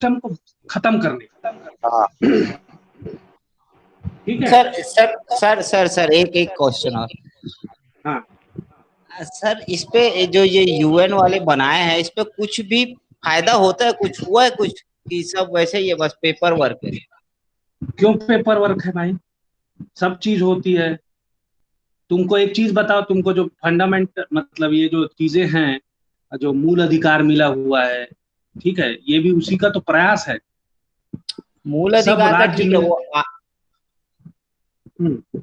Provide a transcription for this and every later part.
System को खत्म करने का। हाँ ठीक है sir sir sir sir sir एक क्वेश्चन और। हाँ। सर इस पे जो ये यूएन वाले बनाए हैं, इस पे कुछ भी फायदा होता है, कुछ हुआ है कुछ, कि सब वैसे ही है, बस पेपर वर्क है? क्यों पेपर वर्क है भाई, सब चीज होती है। तुमको एक चीज बताओ, तुमको जो फंडामेंट मतलब ये जो चीजें हैं, जो मूल अधिकार मिला हुआ है, ठीक है, ये भी उसी का तो प्रयास है। मूल सब अधिकार का राज्य ठीक है, मिल। वो हम्म।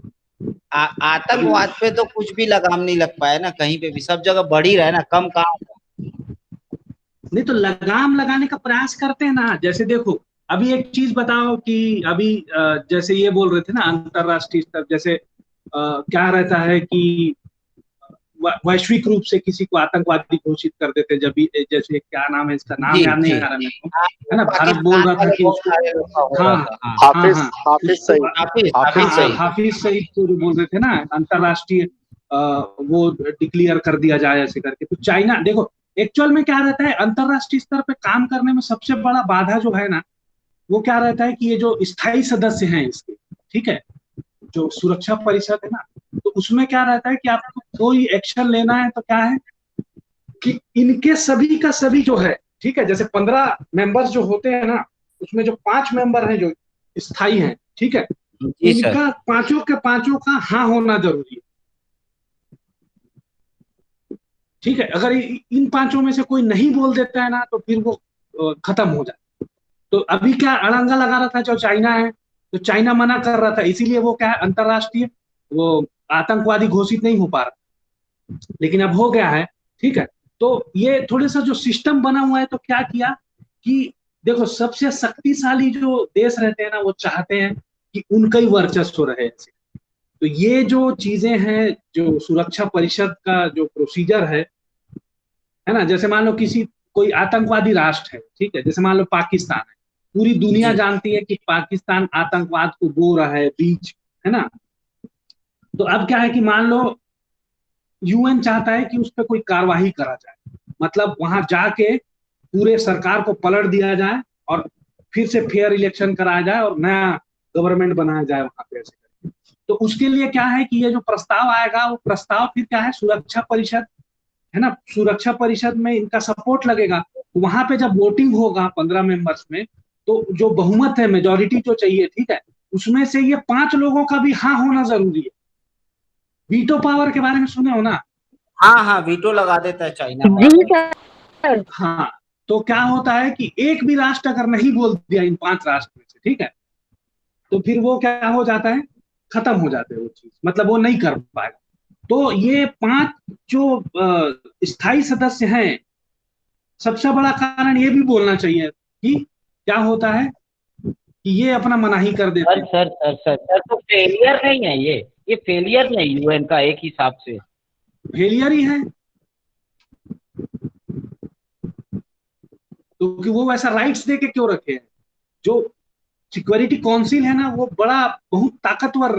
अभी आतंकवाद पे तो कुछ भी लगाम नहीं लग पाया ना, कहीं पे भी सब जगह बढ़ ही रहा है ना, कम कहाँ होगा? नहीं तो लगाम लगाने का प्रयास करते हैं ना। जैसे देखो, अभी एक चीज बताओ कि अभी जैसे ये बोल रहे थे ना अंतरराष्ट्रीय स्तर, जैसे क्या रहता है कि वैश्विक रूप से किसी को आतंकवादी घोषित कर देते, जब भी जैसे क्या नाम है इसका, नाम जी याद नहीं जी। आ रहा मेरे को, हाँ, है वो ना, भारत बोल पाकिस्तान रहा था वाले कि बहुत उसको, सारे लोग का हो रहा हाँ था। हाँ हाँ हाफिज हाँ, हाफिज उसको सईद। हाफिज हाफिज हाफिज हाँ सईद। हाफिज सईद को जो बोल रहे थे ना अंतरराष्ट्रीय वो डिक्लेयर कर दिया जाए ऐसे करके। तो चाइना देखो, एक्चुअल में क्या रहता है, अंतरराष्ट्रीय स्तर पे काम करने में सबसे बड़ा बाधा जो है ना, वो क्या रहता है कि ये जो स्थायी सदस्य हैं इसके, ठीक है, जो सुरक्षा परिषद है ना, तो उसमें क्या रहता है कि आपको कोई एक्शन लेना है तो क्या है कि इनके सभी का सभी जो है, ठीक है, जैसे 15 मेंबर्स जो होते हैं ना, उसमें जो 5 मेंबर हैं जो स्थायी हैं, ठीक है, जी सर। इनका पांचों के पांचों का हाँ होना जरूरी है। ठीक है, अगर इन पांचों में से कोई नहीं बोल देता है ना, तो फिर वो खत्म हो जाता है। तो अभी क्या अड़ंगा लगा रहा था जो चाइना है, तो चाइना मना कर रहा था, इसीलिए वो क्या है अंतरराष्ट्रीय वो आतंकवादी घोषित नहीं हो पा रहा, लेकिन अब हो गया है। ठीक है, तो ये थोड़े सा जो सिस्टम बना हुआ है, तो क्या किया कि देखो, सबसे शक्तिशाली जो देश रहते हैं ना, वो चाहते हैं कि उनका ही वर्चस्व रहे ऐसे। तो ये जो चीजें हैं, जो सुरक्षा परिषद का जो प्रोसीजर है ना, जैसे मान लो किसी कोई आतंकवादी राष्ट्र है, ठीक है, जैसे मान लो पाकिस्तान है, पूरी दुनिया जी जानती है कि पाकिस्तान आतंकवाद को बो रहा है बीच, है ना। तो अब क्या है कि मान लो यूएन चाहता है कि उस पर कोई कार्रवाई करा जाए, मतलब वहां जाके पूरे सरकार को पलट दिया जाए और फिर से फेयर इलेक्शन कराया जाए और नया गवर्नमेंट बनाया जाए वहां पे ऐसे करके। तो उसके लिए क्या है कि ये जो प्रस्ताव आएगा, वो प्रस्ताव फिर क्या है, सुरक्षा परिषद, है ना, सुरक्षा परिषद में इनका सपोर्ट लगेगा। तो वहां पे जब वोटिंग होगा 15 मेंबर्स में, तो जो बहुमत है, मेजोरिटी जो चाहिए, ठीक है, उसमें से ये 5 लोगों का भी हाँ होना जरूरी है। वीटो पावर के बारे में सुने हो ना? हाँ हाँ, वीटो लगा देता है चाइना जी पावर। सर। हाँ, तो क्या होता है कि एक भी राष्ट्र अगर नहीं बोल दिया इन 5 राष्ट्र में से, ठीक है, तो फिर वो क्या हो जाता है, खत्म हो जाते हैं वो चीज, मतलब वो नहीं कर पाएगा। तो ये 5 जो स्थायी सदस्य हैं, सबसे बड़ा कारण ये भी बोलना चाहिए कि क्या होता है कि ये अपना मनाही कर देते सर हैं। सर सर सर सर, तो फेलियर नहीं है ये फेलियर नहीं यूएन का एक हिसाब से? फेलियर ही है, क्योंकि वो वैसा राइट्स दे के क्यों रखे हैं। जो सिक्योरिटी काउंसिल है ना, वो बड़ा बहुत ताकतवर,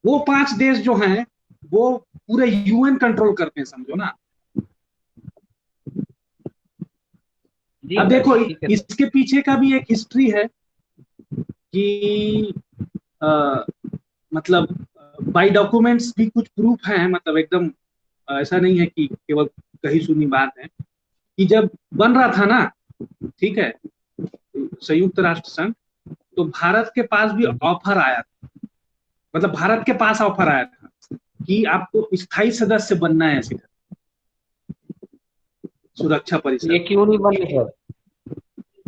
वो 5 देश जो हैं, वो पूरे यूएन कंट्रोल करते हैं, समझो ना। जी अब सर, देखो, ठीक है सर। इसके पीछे का भी एक हिस्ट्री है कि आ, मतलब बाय डॉक्यूमेंट्स भी कुछ प्रूफ हैं, मतलब एकदम ऐसा नहीं है कि केवल कही सुनी बात है, कि जब बन रहा था ना, ठीक है, संयुक्त राष्ट्र संघ, तो भारत के पास भी ऑफर आया था, मतलब भारत के पास ऑफर आया था कि आपको स्थायी सदस्य बनना है ऐसे सुरक्षा परिषद। ये क्यों नहीं बने सर?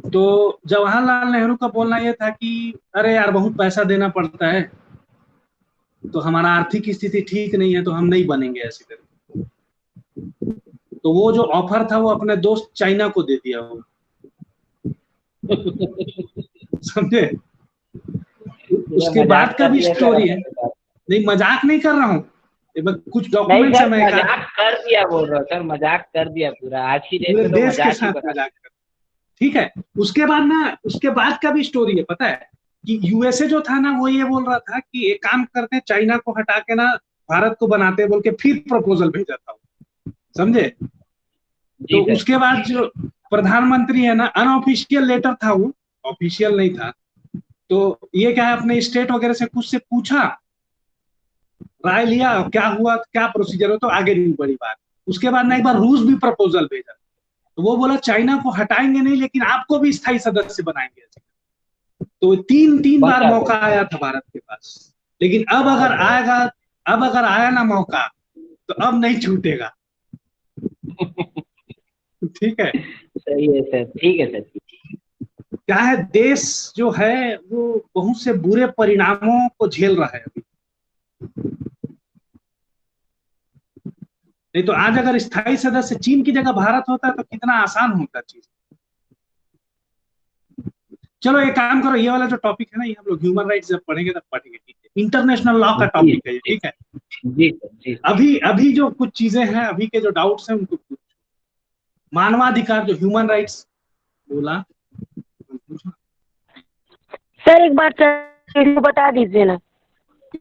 तो जवाहरलाल नेहरू का बोलना यह था कि अरे यार, बहुत पैसा देना पड़ता है, तो हमारा आर्थिक स्थिति ठीक नहीं है, तो हम नहीं बनेंगे ऐसे करके। तो वो जो ऑफर था, वो अपने दोस्त चाइना को दे दिया वो। समझे? ये उसके बाद मजाक का कर भी दिया सर स्टोरी है। अपने साथ। नहीं, मजाक नहीं कर रहा हूँ, कुछ नहीं डॉक्यूमेंट्स है, सर, मैं एक मजाक कर दिया बोल रहा हूँ सर, मजाक कर दिया पूरा, आज की डेट पूरे में तो देश के मजाक ही साथ बना मजाक दिया। कर। ठीक है, उसके बाद ना, उसके बाद का भी स्टोरी है, पता है कि यूएसए जो था ना, वो ये बोल रहा था कि एक काम करते हैं, चाइना को हटा के ना भारत को बनाते, बोल के फिर प्रपोजल भेजा था, समझे? जी तो सर। उसके बाद जो प्रधानमंत्री है ना, अनऑफिशियल लेटर था वो, ऑफिशियल नहीं था। तो ये क्या है, अपने स्टेट वगैरह से कुछ से पूछा, राय लिया, क्या हुआ, क्या प्रोसीजर हो, तो आगे नहीं बढ़ी बात। उसके बाद ना एक बार रूस भी प्रपोजल भेजा, तो वो बोला चाइना को हटाएंगे नहीं, लेकिन आपको भी स्थायी सदस्य बनाएंगे। तो तीन तीन बार बचा मौका आया था भारत के पास, लेकिन अब अगर बहुत आएगा, अब अगर आया ना मौका, तो अब नहीं छूटेगा। ठीक है। सही है सर, ठीक है सर। क्या है, देश जो है वो बहुत से बुरे परिणामों को झेल रहा है अभी। नहीं तो आज अगर स्थायी सदस्य चीन की जगह भारत होता तो कितना आसान होता चीज। चलो एक काम करो, ये वाला जो टॉपिक है ना, ये हम लोग ह्यूमन राइट्स जब पढ़ेंगे तब पढ़ेंगे, ठीक है, इंटरनेशनल लॉ का जी टॉपिक है ये, जी ठीक है। जी सर, जी सर। अभी अभी जो कुछ चीजें हैं, अभी के जो डाउट्स हैं उनको पूछो। मानवाधिकार जो ह्यूमन राइट्स बोला, सर एक बार सर बता दीजिए ना।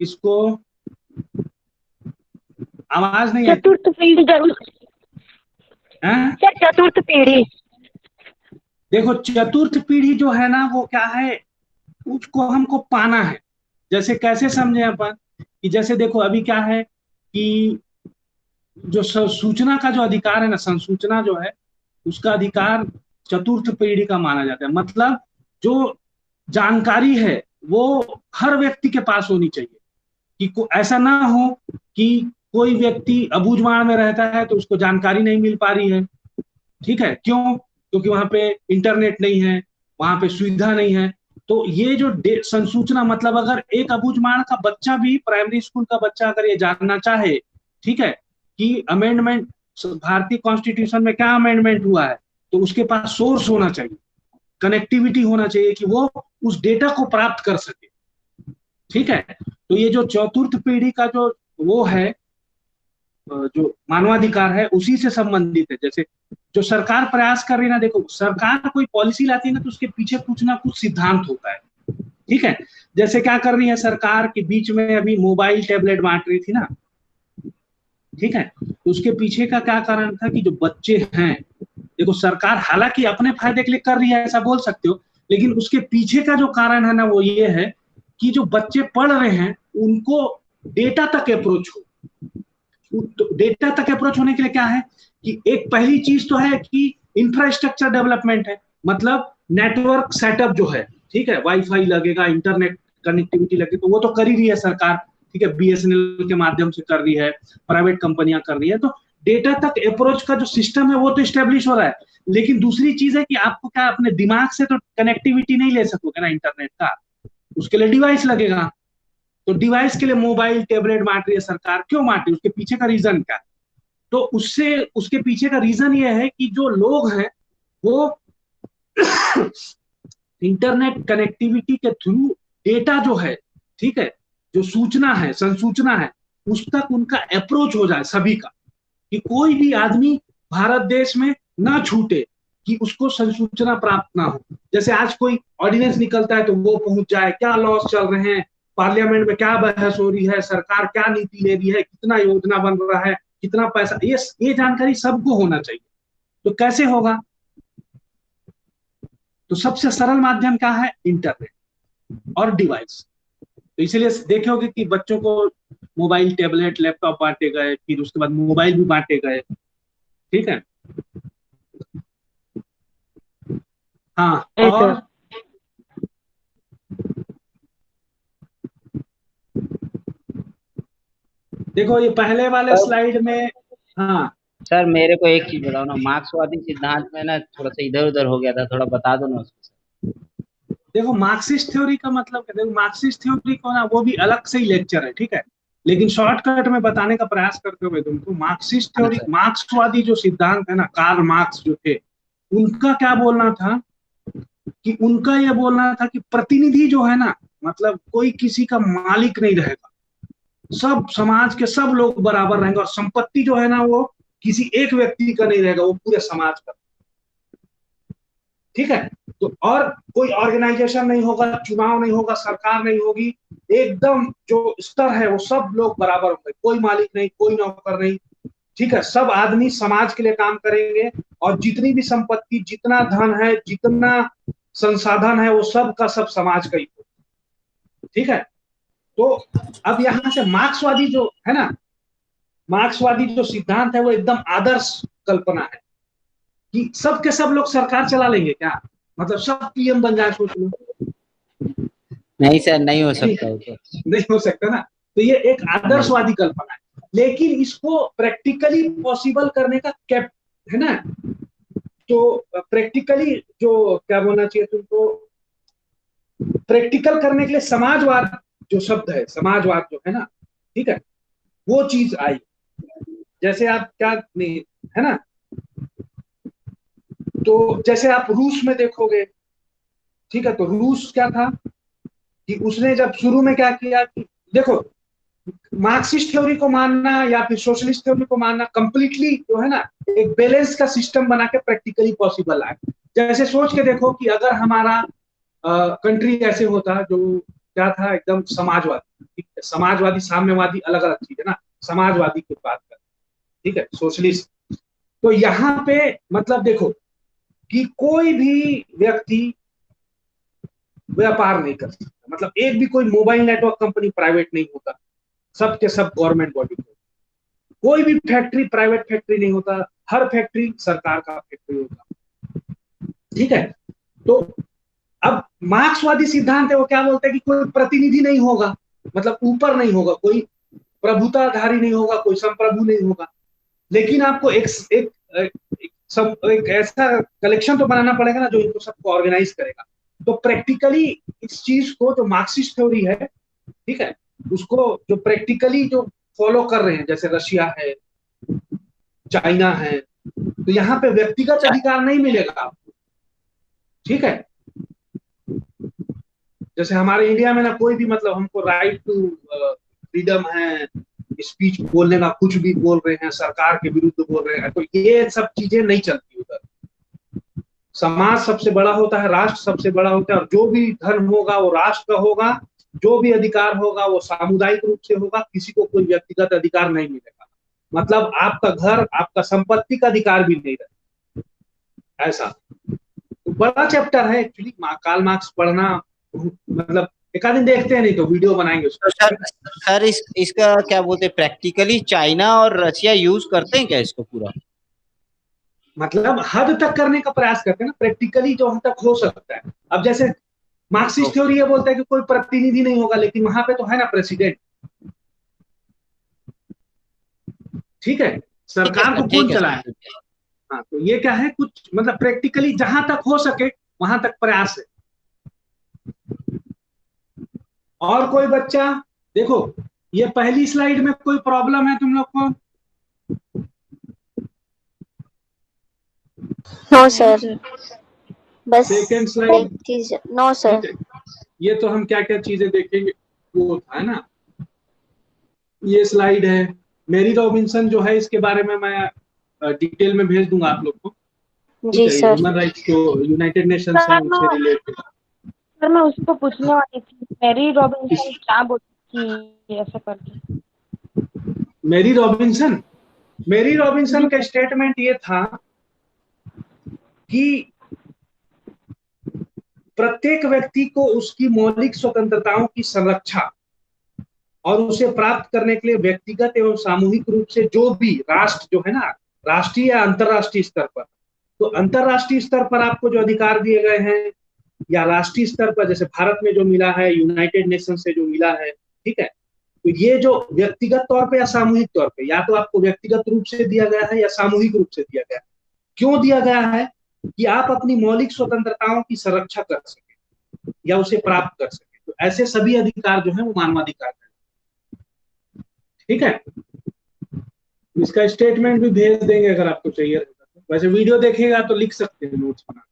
इसको आवाज नहीं आई। चतुर्थ पीढ़ी जरूर हैं? सर, चतुर्थ पीढ़ी। देखो चतुर्थ पीढ़ी जो है ना, वो क्या है, उसको हमको पाना है। जैसे कैसे समझे अपन, कि जैसे देखो अभी क्या है कि जो सूचना का जो अधिकार है ना, संसूचना जो है, उसका अधिकार चतुर्थ पीढ़ी का माना जाता है। मतलब जो जानकारी है वो हर व्यक्ति के पास होनी चाहिए, कि ऐसा ना हो कि कोई व्यक्ति अबूझमाड़ में रहता है तो उसको जानकारी नहीं मिल पा रही है। ठीक है, क्यों? क्योंकि वहां पे इंटरनेट नहीं है, वहां पे सुविधा नहीं है। तो ये जो संसूचना, मतलब अगर एक अबूझमाड़ का बच्चा भी, प्राइमरी स्कूल का बच्चा अगर ये जानना चाहे, ठीक है, कि अमेंडमेंट, भारतीय कॉन्स्टिट्यूशन में क्या अमेंडमेंट हुआ है, तो उसके पास सोर्स होना चाहिए, कनेक्टिविटी होना चाहिए, कि वो उस डेटा को प्राप्त कर सके। ठीक है, तो ये जो चतुर्थ पीढ़ी का जो वो है, जो मानवाधिकार है, उसी से संबंधित है। जैसे जो सरकार प्रयास कर रही है ना, देखो सरकार कोई पॉलिसी लाती है ना, तो उसके पीछे कुछ ना कुछ सिद्धांत होता है। ठीक है, जैसे क्या कर रही है सरकार, के बीच में अभी मोबाइल टैबलेट बांट रही थी ना, ठीक है, तो उसके पीछे का क्या कारण था, कि जो बच्चे हैं, देखो सरकार हालांकि अपने फायदे के लिए कर रही है ऐसा बोल सकते हो, लेकिन उसके पीछे का जो कारण है ना, वो ये है कि जो बच्चे पढ़ रहे हैं उनको डेटा तक अप्रोच हो। डेटा तक अप्रोच होने के लिए क्या है, कि एक पहली चीज तो है कि इंफ्रास्ट्रक्चर डेवलपमेंट है, मतलब नेटवर्क सेटअप जो है, ठीक है, वाईफाई लगेगा, इंटरनेट कनेक्टिविटी लगेगी, तो वो तो कर ही रही है सरकार। ठीक है, बीएसएनएल के माध्यम से कर रही है, प्राइवेट कंपनियां कर रही है, तो डेटा तक अप्रोच का जो सिस्टम है वो तो स्टेब्लिश हो रहा है। लेकिन दूसरी चीज है कि आपको क्या, अपने दिमाग से तो कनेक्टिविटी नहीं ले सकोगे ना इंटरनेट का, उसके लिए डिवाइस लगेगा। तो डिवाइस के लिए मोबाइल टैबलेट बांट रही है सरकार, क्यों बांट रही है, उसके पीछे का रीजन क्या है? तो उससे, उसके पीछे का रीजन ये है कि जो लोग हैं वो इंटरनेट कनेक्टिविटी के थ्रू डेटा जो है, ठीक है, जो सूचना है, संसूचना है, उस तक उनका अप्रोच हो जाए सभी का, कि कोई भी आदमी भारत देश में ना छूटे, कि उसको संसूचना प्राप्त ना हो। जैसे आज कोई ऑर्डिनेंस निकलता है तो वो पहुंच जाए, क्या लॉस चल रहे हैं, पार्लियामेंट में क्या बहस हो रही है, सरकार क्या नीति ले रही है, कितना योजना बन रहा है, कितना पैसा, ये जानकारी सबको होना चाहिए। तो कैसे होगा? तो सबसे सरल माध्यम क्या है, इंटरनेट और डिवाइस। तो इसलिए देखोगे कि बच्चों को मोबाइल टैबलेट लैपटॉप बांटे गए, फिर उसके बाद मोबाइल भी बांटे गए। ठीक है, हाँ, और देखो ये पहले वाले सर स्लाइड में, हाँ सर मेरे को एक चीज बताओ ना, मार्क्सवादी सिद्धांत में ना थोड़ा सा इधर उधर हो गया था, थोड़ा बता दो ना उसको। देखो मार्क्सिस्ट थ्योरी का मतलब क्या, देखो मार्क्सिस्ट थ्योरी को ना, वो भी अलग से ही लेक्चर है, ठीक है, लेकिन शॉर्टकट में बताने का प्रयास करते हुए तुमको, मार्क्सिस्ट हाँ थ्योरी, सर। मार्क्सवादी जो सिद्धांत है ना, कार्ल मार्क्स जो थे, उनका क्या बोलना था, कि उनका यह बोलना था कि प्रतिनिधि जो है ना, मतलब कोई किसी का मालिक नहीं रहेगा, सब समाज के सब लोग बराबर रहेंगे, और संपत्ति जो है ना वो किसी एक व्यक्ति का नहीं रहेगा, वो पूरे समाज का। ठीक है, तो और कोई ऑर्गेनाइजेशन नहीं होगा, चुनाव नहीं होगा, सरकार नहीं होगी, एकदम जो स्तर है वो सब लोग बराबर होंगे, कोई मालिक नहीं, कोई नौकर नहीं, ठीक है, सब आदमी समाज के लिए काम करेंगे और जितनी भी संपत्ति, जितना धन है, जितना संसाधन है, वो सब का सब समाज का ही हो। ठीक है, तो अब यहाँ से मार्क्सवादी जो है ना, मार्क्सवादी जो सिद्धांत है वो एकदम आदर्श कल्पना है कि सब के सब लोग सरकार चला लेंगे क्या, मतलब सब पीएम बन जाए, सोच लो। नहीं सर, नहीं हो सकता है तो। नहीं हो सकता ना, तो ये एक आदर्शवादी कल्पना है, लेकिन इसको प्रैक्टिकली पॉसिबल करने का कैप है ना, तो प्रैक्टिकली जो क्या बोलना चाहिए तुमको, प्रैक्टिकल करने के लिए समाजवाद जो शब्द है, समाजवाद जो है ना, ठीक है, वो चीज आई। जैसे आप क्या नहीं है ना, तो जैसे आप रूस में देखोगे, ठीक है, तो रूस क्या था कि उसने जब शुरू में क्या किया कि देखो, मार्क्सिस्ट थ्योरी को मानना या फिर सोशलिस्ट थ्योरी को मानना कंप्लीटली जो है ना, एक बैलेंस का सिस्टम बना के प्रैक्टिकली पॉसिबल है। जैसे सोच के देखो कि अगर हमारा कंट्री ऐसे होता जो क्या था, एकदम समाजवादी, ठीक है, समाजवादी साम्यवादी अलग अलग चीज है ना, समाजवादी की बात कर, ठीक है, सोशलिस्ट, तो यहाँ पे मतलब देखो कि कोई भी व्यक्ति व्यापार नहीं कर सकता, मतलब एक भी कोई मोबाइल नेटवर्क कंपनी प्राइवेट नहीं होता, सब के सब गवर्नमेंट बॉडी होता, कोई भी फैक्ट्री प्राइवेट फैक्ट्री नहीं होता, हर फैक्ट्री सरकार का फैक्ट्री होता। ठीक है, तो अब मार्क्सवादी सिद्धांत है वो क्या बोलते हैं कि कोई प्रतिनिधि नहीं होगा, मतलब ऊपर नहीं होगा, कोई प्रभुताधारी नहीं होगा, कोई संप्रभु नहीं होगा, लेकिन आपको एक ऐसा कलेक्शन तो बनाना पड़ेगा ना जो इनको सबको ऑर्गेनाइज करेगा। तो प्रैक्टिकली इस चीज को जो मार्क्सिस्ट थ्योरी है, ठीक है, उसको जो प्रैक्टिकली जो फॉलो कर रहे हैं, जैसे रशिया है, चाइना है, तो यहाँ पे व्यक्तिगत अधिकार नहीं मिलेगा आपको। ठीक है, जैसे हमारे इंडिया में ना कोई भी मतलब हमको राइट टू फ्रीडम है, स्पीच बोलने का, कुछ भी बोल रहे हैं, सरकार के विरुद्ध बोल रहे हैं, तो ये सब चीजें नहीं चलती उधर। समाज सबसे बड़ा होता है, राष्ट्र सबसे बड़ा होता है, और जो भी धर्म होगा वो राष्ट्र का होगा, जो भी अधिकार होगा वो सामुदायिक रूप से होगा, किसी को कोई व्यक्तिगत अधिकार नहीं मिलेगा, मतलब आपका घर, आपका संपत्ति का अधिकार भी नहीं रहेगा। ऐसा तो बड़ा चैप्टर है एक्चुअली, कार्ल मार्क्स पढ़ना, मतलब एक आध दिन देखते हैं, नहीं तो वीडियो बनाएंगे उसको। तो सर इसका क्या बोलते हैं, प्रैक्टिकली चाइना और रशिया यूज करते हैं क्या इसको पूरा? मतलब हद तक करने का प्रयास करते हैं ना, प्रैक्टिकली जो हद तक हो सकता है। अब जैसे मार्क्सिस्ट थ्योरी ये बोलता है कि कोई प्रतिनिधि नहीं होगा, लेकिन वहां पे तो है ना प्रेसिडेंट। ठीक है, सरकार को कौन चलाए? हाँ, तो ये क्या है, कुछ मतलब प्रैक्टिकली जहां तक हो सके वहां तक प्रयास है। और कोई बच्चा देखो, ये पहली स्लाइड में कोई प्रॉब्लम है तुम लोग को? नो सर, बस सेकेंड स्लाइड। चीज नो सर। ये तो हम क्या क्या चीजें देखेंगे वो था है ना। ये स्लाइड है मेरी रॉबिन्सन जो है, इसके बारे में मैं डिटेल में भेज दूंगा आप लोग को। जी सर। ह्यूमन राइट्स जो यूनाइटेड नेशंस है उससे रिलेटेड। सर मैं उसको पूछने वाली थी, मैरी रॉबिन्सन क्या बोलती थी ऐसा करके। मेरी रॉबिन्सन का स्टेटमेंट ये था कि प्रत्येक व्यक्ति को उसकी मौलिक स्वतंत्रताओं की संरक्षा और उसे प्राप्त करने के लिए व्यक्तिगत एवं सामूहिक रूप से जो भी राष्ट्र जो है ना, राष्ट्रीय या अंतरराष्ट्रीय स्तर पर, तो अंतरराष्ट्रीय स्तर पर आपको जो अधिकार दिए गए हैं या राष्ट्रीय स्तर पर जैसे भारत में जो मिला है, यूनाइटेड नेशन से जो मिला है, ठीक है, तो ये जो व्यक्तिगत तौर पे या सामूहिक तौर पे, या तो आपको व्यक्तिगत रूप से दिया गया है या सामूहिक रूप से दिया गया है। क्यों दिया गया है? कि आप अपनी मौलिक स्वतंत्रताओं की संरक्षा कर सके या उसे प्राप्त कर सके। तो ऐसे सभी अधिकार जो है वो मानवाधिकार है। ठीक है, इसका स्टेटमेंट भी भेज देंगे अगर आपको चाहिए रहेगा। वैसे वीडियो देखेगा तो लिख सकते हैं नोट्स बना,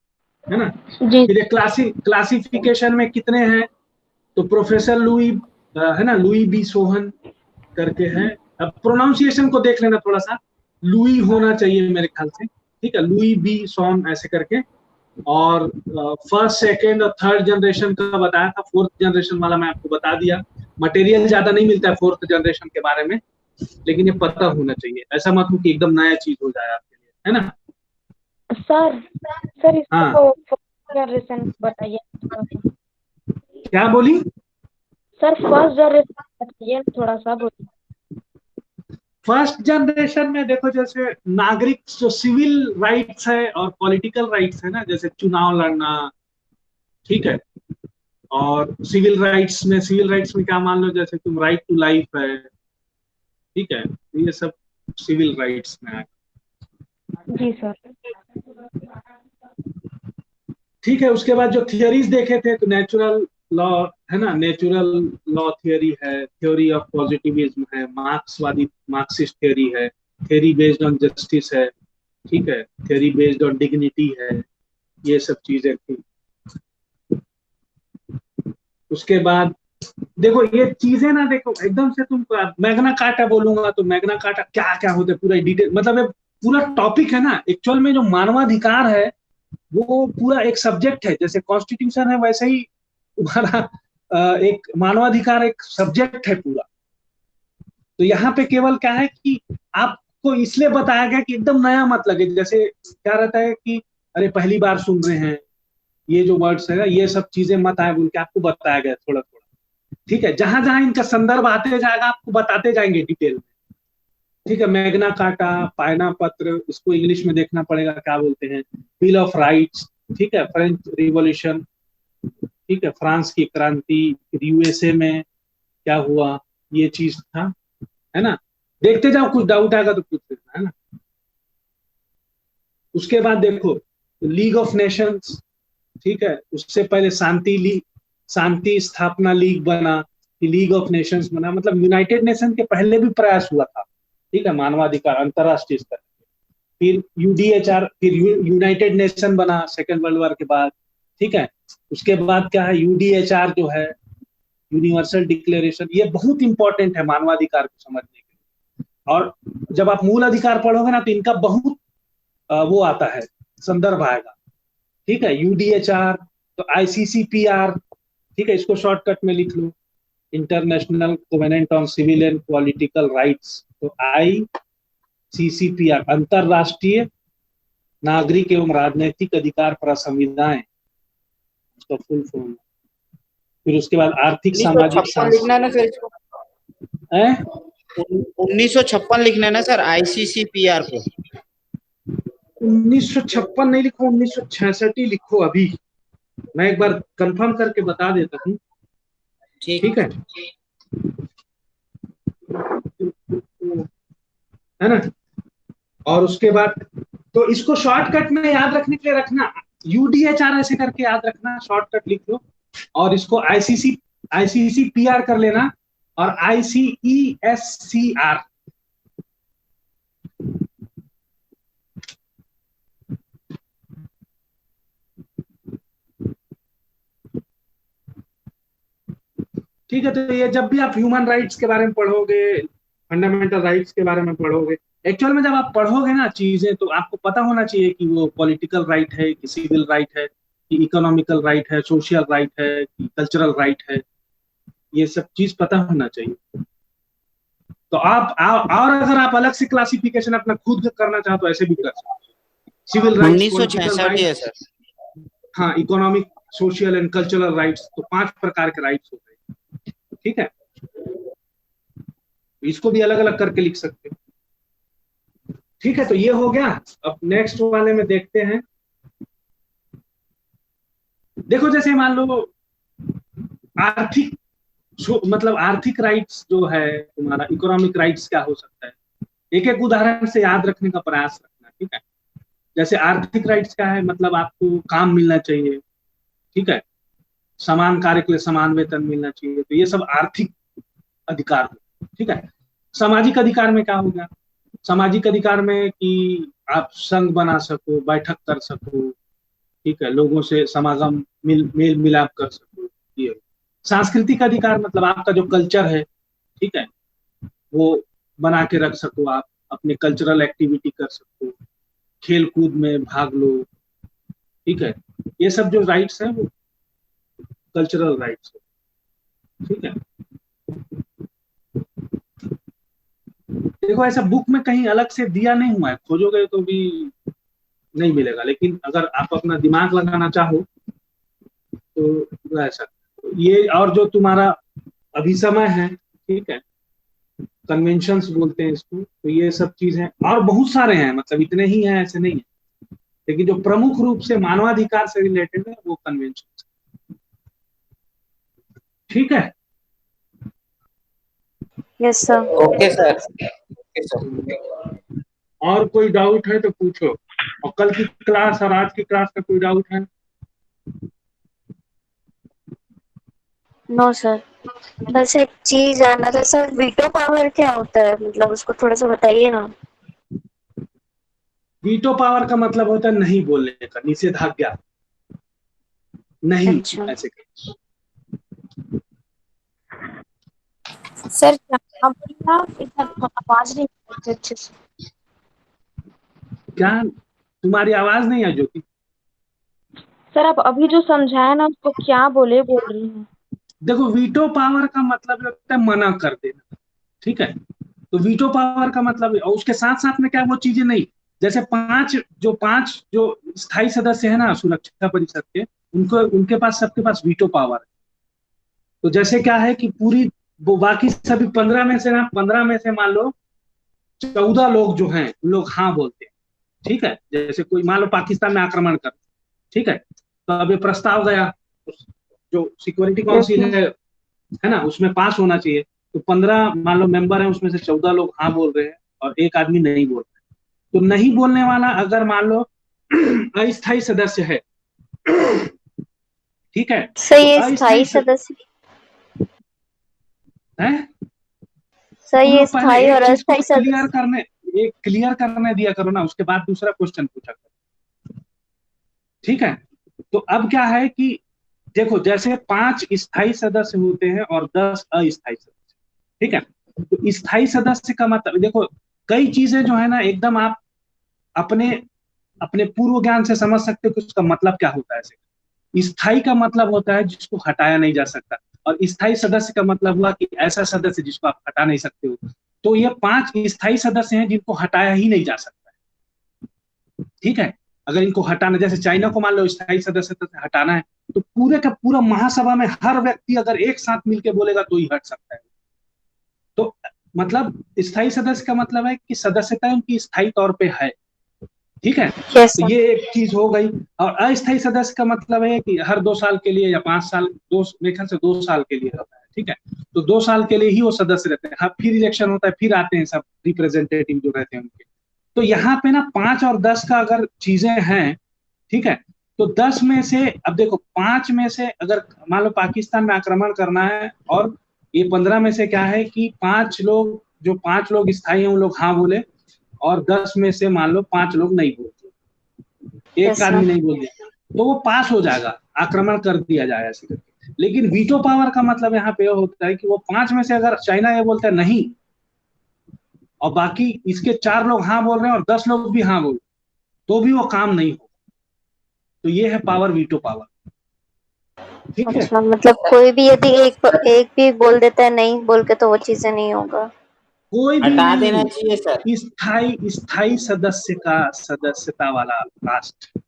है ना। फिर क्लासिफिकेशन में कितने हैं, तो प्रोफेसर लुई है ना, लुई बी सोहन करके है। अब प्रोनाउंसिएशन को देख लेना थोड़ा सा, लुई होना चाहिए मेरे ख्याल से, ठीक है, लुई बी सोन ऐसे करके। और फर्स्ट सेकेंड और थर्ड जनरेशन का बताया था, फोर्थ जनरेशन वाला मैं आपको बता दिया। मटेरियल ज्यादा नहीं मिलता है फोर्थ जनरेशन के बारे में, लेकिन ये पता होना चाहिए, ऐसा मत हो कि एकदम नया चीज हो जाए आपके लिए, है ना। सर सर हाँ, इसको फर्स्ट जनरेशन बताइए थोड़ा सा। क्या बोली? सर फर्स्ट जनरेशन बताइए थोड़ा सा, बोलिए। फर्स्ट जनरेशन में देखो, जैसे नागरिक जो सिविल राइट्स है और पॉलिटिकल राइट्स है ना, जैसे चुनाव लड़ना, ठीक है। और सिविल राइट्स में क्या मान लो, जैसे तुम राइट टू लाइफ है, ठीक है, तो ये सब सिविल राइट्स में है। जी सर। ठीक है, उसके बाद जो थियरीज देखे थे, तो नेचुरल लॉ है ना, नेचुरल लॉ थियरी है, थ्योरी ऑफ पॉजिटिविज्म है, मार्क्सवादी मार्क्सिस्ट थियरी है, थियरी बेस्ड ऑन जस्टिस है, ठीक है, थियरी बेस्ड ऑन डिग्निटी है, ये सब चीजें थी। उसके बाद देखो ये चीजें ना, देखो एकदम से तुम मैग्ना कार्टा बोलूंगा तो मैग्ना कार्टा क्या क्या होते पूरा डिटेल, मतलब ये पूरा टॉपिक है ना। एक्चुअल में जो मानवाधिकार है वो पूरा एक सब्जेक्ट है, जैसे कॉन्स्टिट्यूशन है वैसे ही तुम्हारा एक मानवाधिकार एक सब्जेक्ट है पूरा। तो यहाँ पे केवल क्या है कि आपको इसलिए बताया गया कि एकदम नया मत लगे, जैसे क्या रहता है कि अरे पहली बार सुन रहे हैं ये जो वर्ड्स है ना, ये सब चीजें मत आए बोल के आपको बताया गया थोड़ा थोड़ा, ठीक है। जहां जहां इनका संदर्भ आते जाएगा आपको बताते जाएंगे डिटेल में, ठीक है। मैग्ना कार्टा, पायना पत्र, इसको इंग्लिश में देखना पड़ेगा क्या बोलते हैं, बिल ऑफ राइट्स, ठीक है, फ्रेंच रिवॉल्यूशन, ठीक है, फ्रांस की क्रांति, फिर यूएसए में क्या हुआ, ये चीज था, है ना। देखते जाओ, कुछ डाउट आएगा तो पूछ लेना, है ना। उसके बाद देखो लीग ऑफ नेशंस, ठीक है, उससे पहले शांति स्थापना लीग बना, लीग ऑफ नेशंस बना, मतलब यूनाइटेड नेशन के पहले भी प्रयास हुआ था, ठीक है, मानवाधिकार अंतरराष्ट्रीय स्तर। फिर यूडीएचआर, फिर यूनाइटेड नेशन बना सेकेंड वर्ल्ड वॉर के बाद, ठीक है। उसके बाद क्या है, यूडीएचआर जो है, यूनिवर्सल डिक्लेरेशन, ये बहुत इंपॉर्टेंट है मानवाधिकार को समझने के लिए। और जब आप मूल अधिकार पढ़ोगे ना तो इनका बहुत वो आता है, संदर्भ आएगा, ठीक है। यूडीएचआर, तो आईसीसीपीआर, ठीक है, इसको शॉर्टकट में लिख लो, international covenant on civil and political rights, तो आईसीसीपीआर अंतरराष्ट्रीय नागरिक एवं राजनीतिक अधिकार पर संविधाएं, उसका फुल फॉर्म। फिर उसके बाद आर्थिक सामाजिक 1956 लिखना है ना सर इसको, है, 1956 लिखना है ना सर आईसीसीपीआर को। 1956 नहीं लिखो, 1966 ही लिखो अभी, मैं एक बार कंफर्म करके बता देता हूँ, ठीक ठीक है है ना। और उसके बाद तो इसको शॉर्टकट में याद रखने के लिए रखना, यूडीएचआर ऐसे करके याद रखना, शॉर्टकट लिख लो। और इसको आईसीसीपीआर कर लेना, और आईसीईएससीआर, ठीक है। तो ये जब भी आप ह्यूमन राइट्स के बारे में पढ़ोगे, फंडामेंटल राइट्स के बारे में पढ़ोगे, एक्चुअल में जब आप पढ़ोगे ना चीजें, तो आपको पता होना चाहिए कि वो पॉलिटिकल राइट है कि सिविल राइट है कि इकोनॉमिकल राइट है, सोशल राइट है कि कल्चरल राइट है, ये सब चीज पता होना चाहिए। तो और अगर आप अलग से क्लासिफिकेशन अपना खुद करना चाहो तो ऐसे भी कर सकते हो, सिविल राइट्स, पॉलिटिकल 1966 है राइट्स, सर। हाँ, economic, social and cultural rights, तो 5 प्रकार के राइट्स होते हैं, ठीक है। इसको भी अलग अलग करके लिख सकते हो, ठीक है। तो ये हो गया। अब नेक्स्ट वाले में देखते हैं। देखो जैसे मान लो आर्थिक, मतलब आर्थिक राइट्स जो है तुम्हारा, इकोनॉमिक राइट्स क्या हो सकता है, एक एक उदाहरण से याद रखने का प्रयास रखना, ठीक है। जैसे आर्थिक राइट्स क्या है, मतलब आपको काम मिलना चाहिए, ठीक है, समान कार्य के लिए समान वेतन मिलना चाहिए, तो ये सब आर्थिक अधिकार हो, ठीक है। सामाजिक अधिकार में क्या होगा, सामाजिक अधिकार में कि आप संघ बना सको, बैठक कर सको, ठीक है, लोगों से समागम मेल मिलाप कर सको, ये। सांस्कृतिक अधिकार मतलब आपका जो कल्चर है, ठीक है, वो बना के रख सको, आप अपने कल्चरल एक्टिविटी कर सको, खेल कूद में भाग लो, ठीक है। ये सब जो राइट्स है वो कल्चरल राइट्स है, ठीक है। देखो ऐसा बुक में कहीं अलग से दिया नहीं हुआ है, खोजोगे तो भी नहीं मिलेगा, लेकिन अगर आप अपना दिमाग लगाना चाहो तो ऐसा। ये और जो तुम्हारा अभी समय है, ठीक है, कन्वेंशंस बोलते हैं इसको, तो ये सब चीज है और बहुत सारे हैं, मतलब इतने ही हैं ऐसे नहीं है, लेकिन जो प्रमुख रूप से मानवाधिकार से रिलेटेड है वो कन्वेंशन। ठीक है। Yes sir. Okay sir, okay sir. और कोई डाउट है तो पूछो, और कल की क्लास और आज की क्लास का कोई डाउट है? नो सर, बस एक चीज जानना था सर, वीटो पावर क्या होता है, मतलब उसको थोड़ा सा बताइए ना। वीटो पावर का मतलब होता है नहीं बोलने का, निषेधाज्ञा, नहीं अच्छा ऐसे कर। सर, क्या आप बोलिए, आप इधर आवाज नहीं आ रही अच्छे से। क्या तुम्हारी आवाज नहीं है ज्योति? सर आप अभी जो समझाया ना उसको क्या बोले बोल रही हूँ। देखो वीटो पावर का मतलब होता है मना कर देना, ठीक है, तो वीटो पावर का मतलब, और उसके साथ साथ में क्या वो चीजें नहीं, जैसे पांच जो स्थायी सदस्य है ना सुरक्षा परिषद के, उनको उनके पास सबके पास वीटो पावर है। तो जैसे क्या है कि पूरी वो बाकी सभी 15 में से ना, 15 में से मान लो 14 लोग जो हैं उन लोग हाँ बोलते हैं, ठीक है, जैसे कोई मान लो पाकिस्तान में आक्रमण कर, ठीक है, तो अब ये प्रस्ताव गया, जो सिक्योरिटी काउंसिल है ना, उसमें पास होना चाहिए, तो 15 मान लो मेंबर है, उसमें से 14 लोग हाँ बोल रहे हैं और एक आदमी नहीं बोल रहा है। तो नहीं बोलने वाला अगर मान लो अस्थायी सदस्य है, ठीक है, सर तो ये अस्थायी स्थायी सदस्य, है, सर तुम ये लोग पहले स्थायी एक और चीज को अस्थायी सदस्य। क्लियर करने दिया करो ना, उसके बाद दूसरा क्वेश्चन पूछा करो, ठीक है। तो अब क्या है कि देखो जैसे 5 स्थायी सदस्य होते हैं और 10 अस्थायी सदस्य, ठीक है, तो स्थायी सदस्य का मतलब देखो, कई चीजें जो है ना एकदम आप अपने अपने पूर्व ज्ञान से समझ सकते हो कि उसका मतलब क्या होता है। स्थायी का मतलब होता है जिसको हटाया नहीं जा सकता, और स्थायी सदस्य का मतलब हुआ कि ऐसा सदस्य जिसको आप हटा नहीं सकते हो। तो ये 5 स्थायी सदस्य हैं जिनको हटाया ही नहीं जा सकता है, ठीक है। अगर इनको हटाना, जैसे चाइना को मान लो स्थायी सदस्य से हटाना है, तो पूरे का पूरा महासभा में हर व्यक्ति अगर एक साथ मिलकर बोलेगा तो ही हट सकता है। तो मतलब स्थायी सदस्य का मतलब है कि सदस्यता उनकी स्थायी तौर पे है, ठीक है, यस तो सर। ये एक चीज हो गई। और अस्थायी सदस्य का मतलब है कि हर 2 साल के लिए या 5 साल, मेरे ख्याल से 2 साल के लिए रहता है, ठीक है, तो 2 साल के लिए ही वो सदस्य रहते हैं, हाँ फिर इलेक्शन होता है, फिर आते हैं सब रिप्रेजेंटेटिव जो रहते हैं उनके। तो यहाँ पे ना 5 और 10 का अगर चीजें हैं, ठीक है, तो 10 में से, अब देखो 5 में से अगर मान लो पाकिस्तान में आक्रमण करना है, और ये 15 में से क्या है कि 5 लोग स्थायी हैं उन लोग हाँ बोले, और 10 में से मान लो 5 लोग नहीं बोलते, एक यस सर। आदमी नहीं बोल दिया, तो वो पास हो जाएगा, आक्रमण कर दिया जाएगा ऐसे करके। लेकिन वीटो पावर का मतलब यहाँ पे होता है कि वो 5 में से अगर चाइना ये बोलता है नहीं, और बाकी इसके 4 लोग हाँ बोल रहे हैं और 10 लोग भी हाँ बोल रहे हैं, तो भी वो काम नहीं हो, तो ये है पावर, वीटो पावर, ठीक है। अच्छा, मतलब कोई भी यदि एक एक भी बोल देता है नहीं बोल के तो वो चीजें नहीं होगा। कोई भी हटा देना चाहिए सर। नहीं, स्थायी सदस्य का सदस्यता वाला राष्ट्र,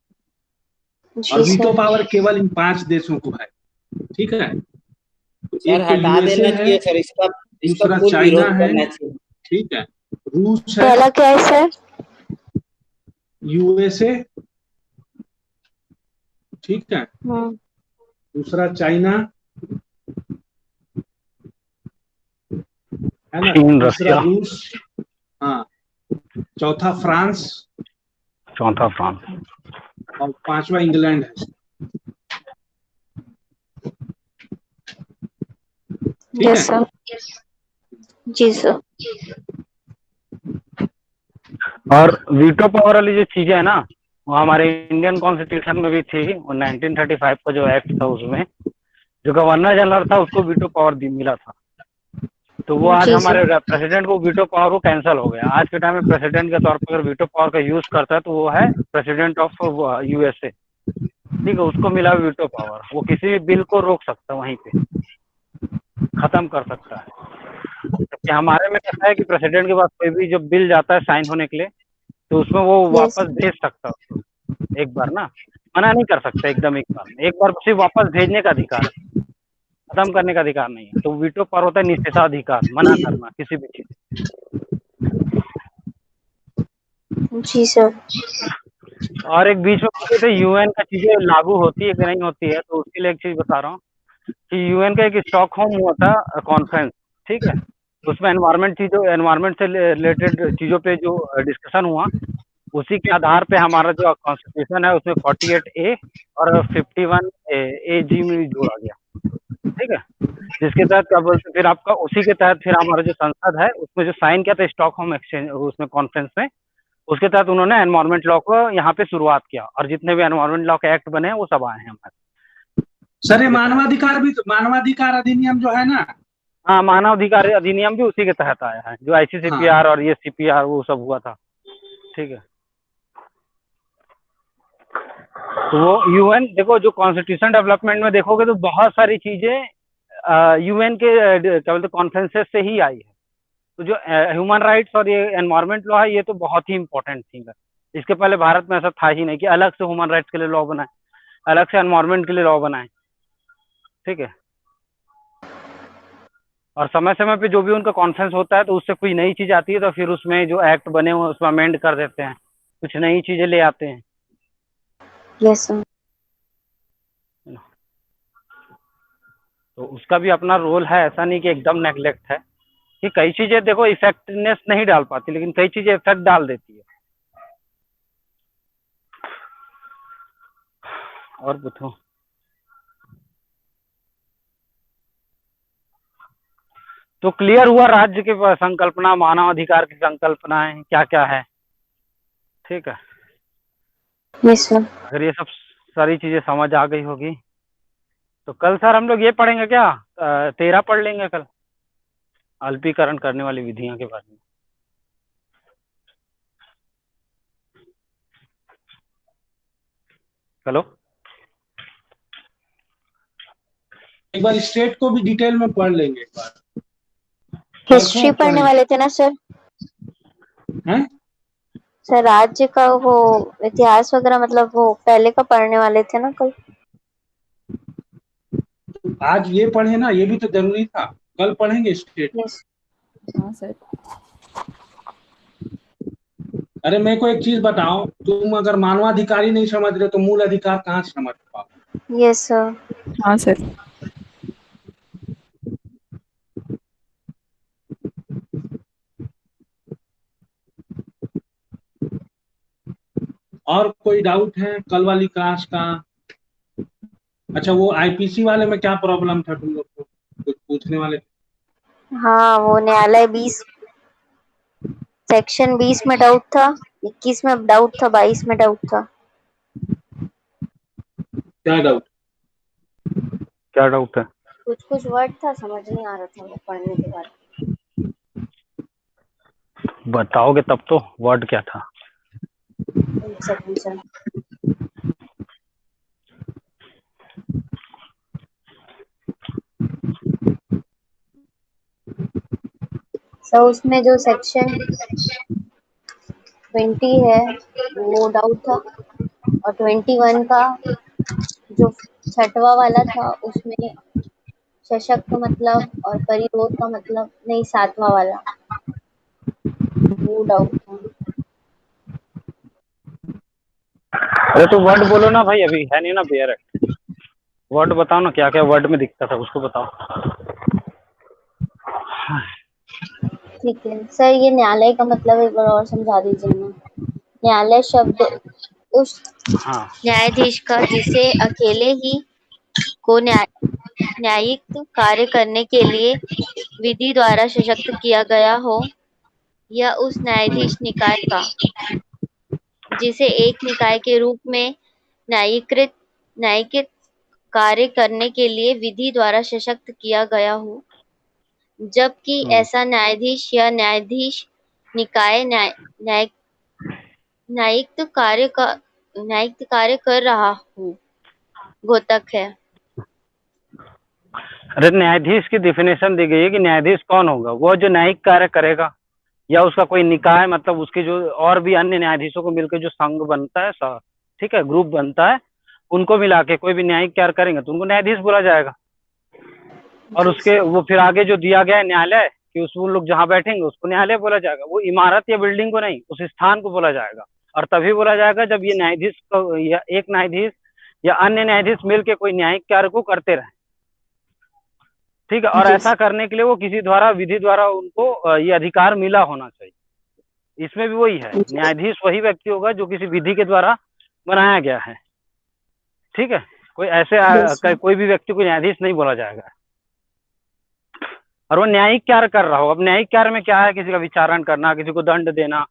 और जी वीटो सर। पावर केवल इन 5 देशों को है, ठीक है, तो सर एक तो हटा यूएसए देना है, चाहिए सर, इसका इसका दूसरा फुल चाइना विरोध है, करना चाहिए। ठीक है, रूस है, पहला क्या है सर? यूएसए, ठीक है, हम्म। दूसरा चाइना है ना, चीन, तीसरा रसिया, रूस, हाँ, चौथा फ्रांस, चौथा फ्रांस। और 5वां इंग्लैंड है, ठीक यस है। सर। जी सर। और वीटो पावर वाली जो चीजें है ना, वो हमारे इंडियन कॉन्स्टिट्यूशन में भी थी। वो 1935 का जो एक्ट था, उसमें जो गवर्नर जनरल था उसको वीटो पावर मिला था। तो वो आज जी सर। हमारे प्रेसिडेंट को वीटो पावर वो कैंसिल हो गया। आज के टाइम में प्रेसिडेंट के तौर पर अगर वीटो पावर का यूज करता है तो वो है प्रेसिडेंट ऑफ यूएसए, ठीक है, उसको मिला वीटो पावर। वो किसी भी बिल को रोक सकता है, वहीं पे खत्म कर सकता है। जबकि हमारे में कैसा है कि प्रेसिडेंट के पास कोई भी जब बिल जाता है साइन होने के लिए, तो उसमें वो यस वापस भेज सकता है उसको एक बार ना, मना नहीं कर सकता एकदम एक बार में। एक बार सिर्फ वापस भेजने का अधिकार है, खत्म करने का अधिकार नहीं है। तो वीटो पावर होता है निषेधाधिकार, मना करना किसी भी चीज। जी सर। और एक बीच में पूछे थे यूएन का चीजें लागू होती है कि नहीं होती है, तो उसके लिए एक चीज बता रहा हूँ कि यूएन का एक स्टॉकहोम हुआ था कॉन्फ्रेंस, ठीक है। तो उसमें एनवायरमेंट से रिलेटेड चीजों पे जो डिस्कशन हुआ, उसी के आधार पे हमारा जो कॉन्स्टिट्यूशन है उसमें 48A और 51A जी में जोड़ा गया, ठीक है। जिसके तहत क्या बोलते, फिर आपका उसी के तहत फिर हमारा जो संसद है उसमें जो साइन किया था स्टॉकहोम एक्सचेंज उसमें कॉन्फ्रेंस में, उसके तहत उन्होंने एनवायरमेंट लॉ को यहाँ पे शुरुआत किया, और जितने भी एनवायरमेंट लॉ के एक्ट बने हैं वो सब आए हैं हमारे सर ये उसी के तहत। मानवाधिकार भी तो, मानवाधिकार अधिनियम जो है ना, हाँ, मानव अधिकार अधिनियम भी उसी के तहत आया है, जो हाँ, ICCPR और ये CPR वो सब हुआ था, ठीक है। तो वो यूएन देखो, जो कॉन्स्टिट्यूशन डेवलपमेंट में देखोगे तो बहुत सारी चीजें यूएन के क्या बोलते कॉन्फ्रेंसेस से ही आई है। तो जो ह्यूमन राइट्स और ये एनवायरमेंट लॉ है, ये तो बहुत ही इंपॉर्टेंट थिंग है। इसके पहले भारत में ऐसा था ही नहीं कि अलग से ह्यूमन राइट्स के लिए लॉ बनाए, अलग से एनवायरमेंट के लिए लॉ बनाए, ठीक है। और समय समय पे जो भी उनका कॉन्फ्रेंस होता है तो उससे कोई नई चीज आती है तो फिर उसमें जो एक्ट बने हुए उसमें अमेंड कर देते हैं, कुछ नई चीजें ले आते हैं। Yes sir. तो उसका भी अपना रोल है, ऐसा नहीं कि एकदम नेग्लेक्ट है, कि कई चीजें देखो इफेक्टिवनेस नहीं डाल पाती, लेकिन कई चीजें इफेक्ट डाल देती है। और पूछो। तो क्लियर हुआ राज्य की संकल्पना, मानव अधिकार की संकल्पनाएं क्या क्या है, ठीक है। Yes sir. अगर ये सब सारी चीजें समझ आ गई होगी तो कल सर हम लोग ये पढ़ेंगे क्या, 13 पढ़ लेंगे कल, अल्पीकरण करने वाली विधियां के बारे में। हेलो। एक बार स्टेट को भी डिटेल में पढ़ लेंगे एक बार, परसों हिस्ट्री पढ़ने पढ़ेंगे वाले थे ना सर? हैं। सर राज्य का वो इतिहास वगैरह मतलब वो पहले का पढ़ने वाले थे ना कल? आज ये पढ़े ना, ये भी तो जरूरी था, कल पढ़ेंगे स्टेट। यस। हाँ सर। अरे मेरे को एक चीज बताओ, तुम अगर मानवाधिकारी नहीं समझ रहे तो मूल अधिकार कहाँ से समझ पाओ? Yes sir. हाँ सर। और कोई डाउट है कल वाली क्लास का? अच्छा, वो आईपीसी वाले में क्या प्रॉब्लम था तुम लोग को, कुछ पूछने वाले थे? हाँ वो न्यायालय 20 सेक्शन 20 में डाउट था, 21 में डाउट था, 22 में डाउट था। क्या डाउट? क्या डाउट है? कुछ कुछ वर्ड था समझ नहीं आ रहा था वो पढ़ने के बाद। बताओगे तब तो, वर्ड क्या था? एक सेकंड सर। सर उसमें जो सेक्शन 20 है वो डाउट था, और 21 का जो छठवा वाला था उसमें सशक्त मतलब और परिरोध का मतलब नहीं, सातवां वाला वो डाउट था। अरे तो वर्ड बोलो ना भाई, अभी है नहीं ना बेयर एक्ट, वर्ड बताओ ना, क्या क्या वर्ड में दिखता था उसको बताओ। ठीक है सर, ये न्यायालय का मतलब एक बार और समझा दीजिए ना। न्यायालय शब्द उस हाँ। न्यायाधीश का जिसे अकेले ही को न्यायिक कार्य करने के लिए विधि द्वारा सशक्त किया गया हो, या उस न्यायाधीश निकाय का जिसे एक निकाय के रूप में न्यायिक कार्य करने के लिए विधि द्वारा सशक्त किया गया हो, जबकि ऐसा न्यायाधीश या न्यायाधीश निकाय न्यायिक कार्य कर रहा हो, घोतक है। अरे न्यायाधीश की डिफिनेशन दी गई है कि न्यायाधीश कौन होगा, वो जो न्यायिक कार्य करेगा, या उसका कोई निकाय, मतलब उसके जो और भी अन्य न्यायाधीशों को मिलकर जो संघ बनता है, ठीक है, ग्रुप बनता है, उनको मिला के कोई भी न्यायिक कार्य करेंगे तो उनको न्यायाधीश बोला जाएगा। और उसके वो फिर आगे जो दिया गया है न्यायालय कि उस लोग जहाँ बैठेंगे उसको न्यायालय बोला जाएगा, वो इमारत या बिल्डिंग को नहीं, उस स्थान को बोला जाएगा। और तभी बोला जाएगा जब ये न्यायाधीश या एक न्यायाधीश या अन्य न्यायाधीश मिलके कोई न्यायिक कार्य को करते रहे, ठीक है। और जी ऐसा करने के लिए वो किसी द्वारा, विधि द्वारा उनको ये अधिकार मिला होना चाहिए। इसमें भी वही है, न्यायाधीश वही व्यक्ति होगा जो किसी विधि के द्वारा बनाया गया है, ठीक है। कोई ऐसे कोई भी व्यक्ति को न्यायाधीश नहीं बोला जाएगा। और वो न्यायिक कार्य कर रहा हो, अब न्यायिक कार्य में क्या है, किसी का विचारण करना, किसी को दंड देना,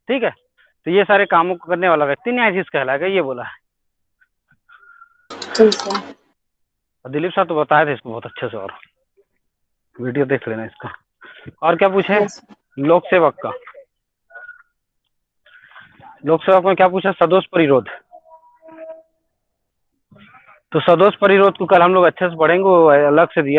ठीक है, तो ये सारे कामों को करने वाला व्यक्ति न्यायाधीश कहलाएगा, ये बोला है। ठीक है। और दिलीप साहब तो बताए थे इसको बहुत अच्छे से, और वीडियो देख लेना इसका। और क्या पूछे? लोक सेवक का, लोक सेवक में क्या पूछा? सदोष परिरोध। तो सदोष परिरोध को कल हम लोग अच्छे से पढ़ेंगे, वो अलग से दिया